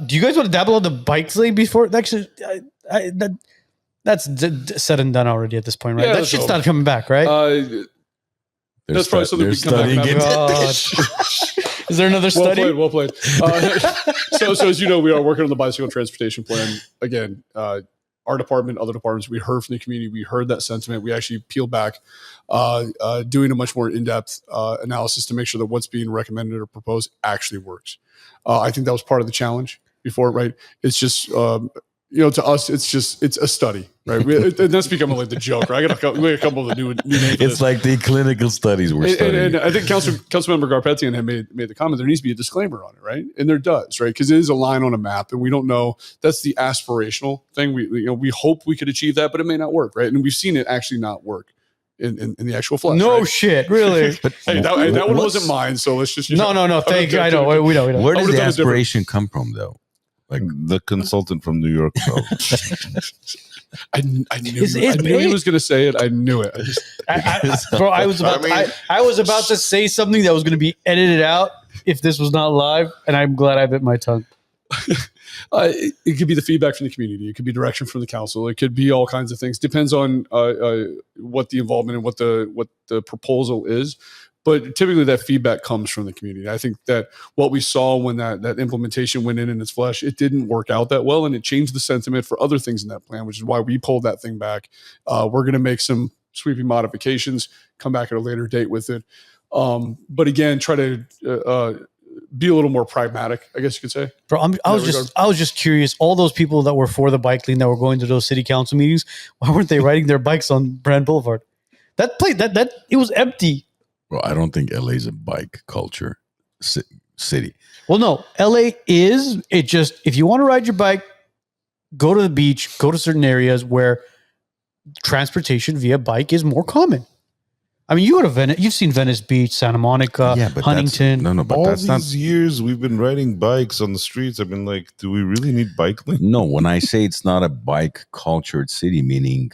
Do you guys want to dabble on the bike lane before? Actually, that's said and done already at this point, right? That shit's not coming back, right? That's probably something we come back. Is there another study? Well played. So as you know, we are working on the bicycle transportation plan. Again, our department, other departments, we heard from the community. We heard that sentiment. We actually peeled back, doing a much more in-depth analysis to make sure that what's being recommended or proposed actually works. I think that was part of the challenge before, right? It's just, to us, it's a study, right? That's becoming like the joke, right? I got a couple of new names. It's like the clinical studies we're studying. And I think Councilmember Garpetian had made the comment, there needs to be a disclaimer on it, right? And there does, right? Because it is a line on a map and we don't know. That's the aspirational thing. We hope we could achieve that, but it may not work, right? And we've seen it actually not work in the actual flesh. No right? shit, really. But that one wasn't mine, so let's just... No, thank you. I know. We don't. Where does the aspiration come from, though? Like the consultant from New York. I knew he was going to say it. I knew it. I was about to say something that was going to be edited out if this was not live, and I'm glad I bit my tongue. It could be the feedback from the community. It could be direction from the council. It could be all kinds of things. Depends on what the involvement and what the proposal is. But typically that feedback comes from the community. I think that what we saw when that implementation went in its flesh, it didn't work out that well, and it changed the sentiment for other things in that plan, which is why we pulled that thing back. We're going to make some sweeping modifications, come back at a later date with it. But again, try to be a little more pragmatic, I guess you could say. Bro, I was just curious. All those people that were for the bike lane that were going to those city council meetings, why weren't they riding their bikes on Brand Boulevard? That place, that it was empty. Well, I don't think LA is a bike culture city. Well, no, LA is. It just, if you want to ride your bike, go to the beach, go to certain areas where transportation via bike is more common. I mean, you go to Venice, you've seen Venice Beach, Santa Monica, Huntington. But all that's these years we've been riding bikes on the streets. I've been like, do we really need bike lanes? No, when I say it's not a bike cultured city, meaning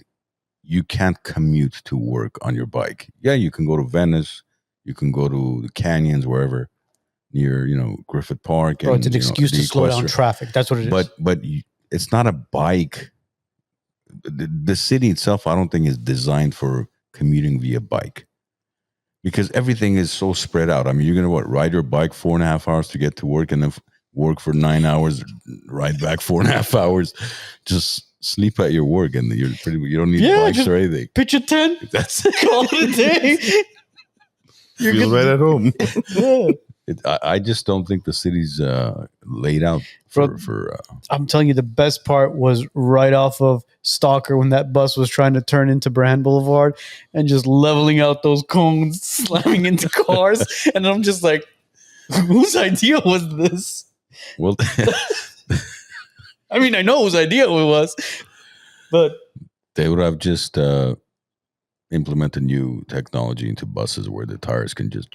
you can't commute to work on your bike. Yeah, you can go to Venice. You can go to the canyons, wherever, near, Griffith Park. Bro, it's an excuse to slow down traffic. That's what it is. But it's not a bike. The city itself, I don't think, is designed for commuting via bike. Because everything is so spread out. I mean, you're going to ride your bike 4.5 hours to get to work, and then work for 9 hours, ride back 4.5 hours, just sleep at your work, and you don't need bikes or anything. Pitch a tent. That's call it a day. You're feel right at home. Yeah. I just don't think the city's laid out for I'm telling you, the best part was right off of Stalker when that bus was trying to turn into Brand Boulevard and just leveling out those cones, slamming into cars. And I'm just like, whose idea was this? Well, I mean, I know whose idea it was, but they would have just implement a new technology into buses where the tires can just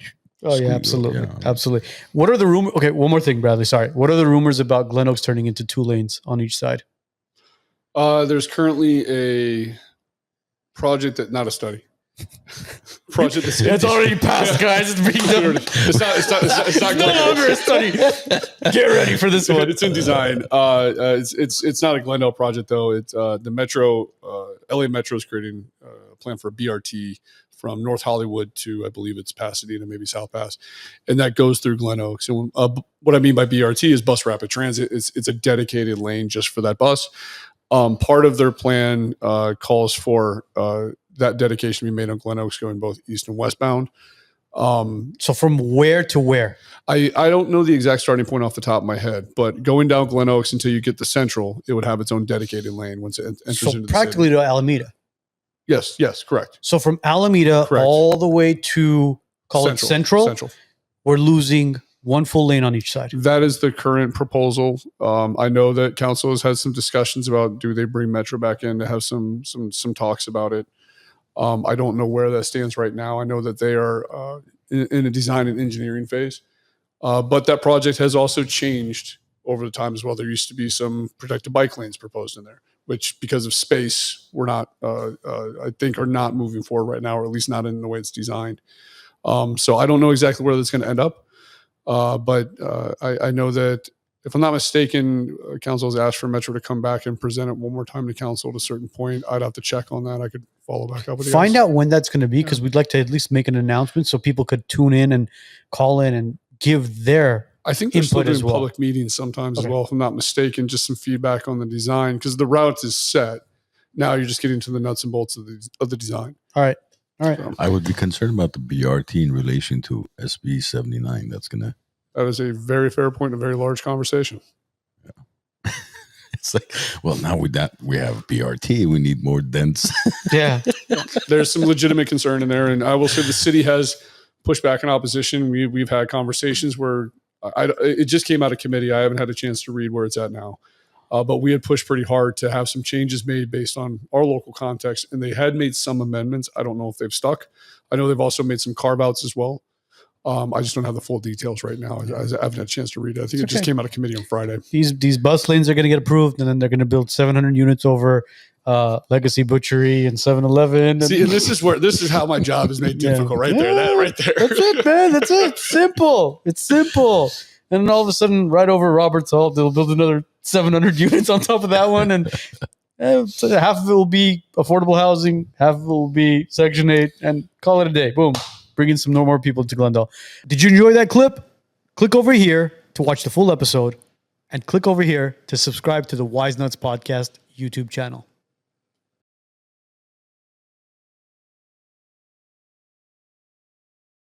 absolutely. Absolutely. What are the rumors? Okay, one more thing, Bradley. Sorry. What are the rumors about Glen Oaks turning into 2 lanes on each side? There's currently a project not a study. Project that's already passed, guys. It's being done. It's not no longer a study. Get ready for this one. It's in design. It's not a Glendale project though. It's the Metro. LA Metro is creating a plan for a BRT from North Hollywood to, I believe it's Pasadena, maybe South Pass, and that goes through Glen Oaks. And what I mean by BRT is bus rapid transit. It's a dedicated lane just for that bus. Part of their plan calls for that dedication to be made on Glen Oaks going both east and westbound. So from where to where? I don't know the exact starting point off the top of my head, but going down Glen Oaks until you get to Central, it would have its own dedicated lane once it enters into the practically city. To Alameda. Yes, correct. So from Alameda all the way to Central, we're losing 1 full lane on each side. That is the current proposal. I know that council has had some discussions about do they bring Metro back in to have some talks about it. I don't know where that stands right now. I know that they are in a design and engineering phase. But that project has also changed over the time as well. There used to be some protected bike lanes proposed in there, which because of space, we're not, I think are not moving forward right now, or at least not in the way it's designed. So I don't know exactly where that's going to end up. But I know that if I'm not mistaken, council has asked for Metro to come back and present it one more time to council at a certain point. I'd have to check on that. I could follow back up with you. Find out when that's going to be, because we'd like to at least make an announcement so people could tune in and call in and give their. I think they're still input as doing well. public meetings sometimes as Okay. well, if I'm not mistaken, just some feedback on the design, because the route is set. Now you're just getting to the nuts and bolts of the design. All right. I would be concerned about the BRT in relation to SB 79. That's gonna. That is a very fair point, a very large conversation. It's like, well, now we have BRT. We need more dense. Yeah. There's some legitimate concern in there, and I will say the city has pushed back in opposition. We've had conversations where it just came out of committee. I haven't had a chance to read where it's at now, but we had pushed pretty hard to have some changes made based on our local context, and they had made some amendments. I don't know if they've stuck. I know they've also made some carve outs as well. I just don't have the full details right now. I haven't had a chance to read it. I think it just came out of committee on Friday. These bus lanes are going to get approved, and then they're going to build 700 units over Legacy Butchery and 7-Eleven. See, and this is how my job is made difficult right there. That right there. That's it, man. That's it. Simple. It's simple. And then all of a sudden, right over Roberts Hall, they'll build another 700 units on top of that one, and so half of it will be affordable housing, half of it will be Section 8, and call it a day. Boom. Bringing some more people to Glendale. Did you enjoy that clip? Click over here to watch the full episode, and click over here to subscribe to the WiseNuts podcast YouTube channel.